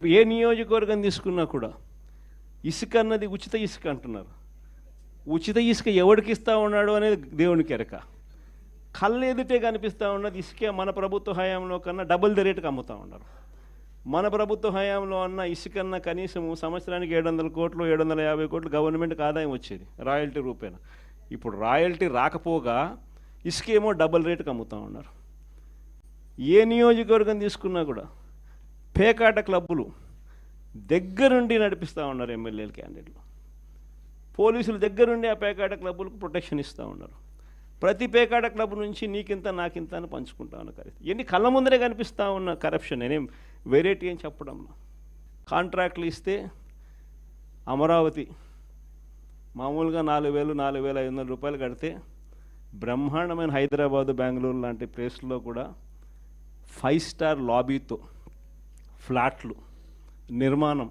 ఏ నియోజకవర్గం తీసుకున్నా కూడా ఇసుక అన్నది ఉచిత ఇసుక అంటున్నారు. ఉచిత ఇసుక ఎవరికి ఇస్తూ ఉన్నాడు అనేది దేవునికి ఎరక. కళ్ళు ఎదుటే కనిపిస్తూ ఉన్నది ఇసుకే మన ప్రభుత్వ హయాంలో కన్నా డబుల్ ది రేటుకి అమ్ముతూ ఉన్నారు. మన ప్రభుత్వ హయాంలో అన్న ఇసుకన్నా కనీసం సంవత్సరానికి 700 కోట్లు 750 కోట్లు గవర్నమెంట్కి ఆదాయం వచ్చేది రాయల్టీ రూపేణ. ఇప్పుడు రాయల్టీ రాకపోగా ఇసుకేమో డబుల్ రేటుకి అమ్ముతూ ఉన్నారు. ఏ నియోజకవర్గం తీసుకున్నా కూడా పేకాట క్లబ్బులు దగ్గరుండి నడిపిస్తూ ఉన్నారు ఎమ్మెల్యేల క్యాండిడేట్లు. పోలీసులు దగ్గరుండి ఆ పేకాట క్లబ్బులకు ప్రొటెక్షన్ ఇస్తూ ఉన్నారు. ప్రతి పేకాట క్లబ్ నుంచి నీకింత నాకింత అని పంచుకుంటా ఉన్నారు. ఎన్ని కళ్ళ ముందరే కనిపిస్తూ ఉన్న కరప్షన్. నేనేం వెరైటీ అని చెప్పడంలో కాంట్రాక్ట్లు ఇస్తే అమరావతి మామూలుగా 4,000 4,500 రూపాయలు కడితే బ్రహ్మాండమైన హైదరాబాదు బెంగళూరు లాంటి ప్లేస్లో కూడా 5 స్టార్ లాబీతో ఫ్లాట్లు నిర్మాణం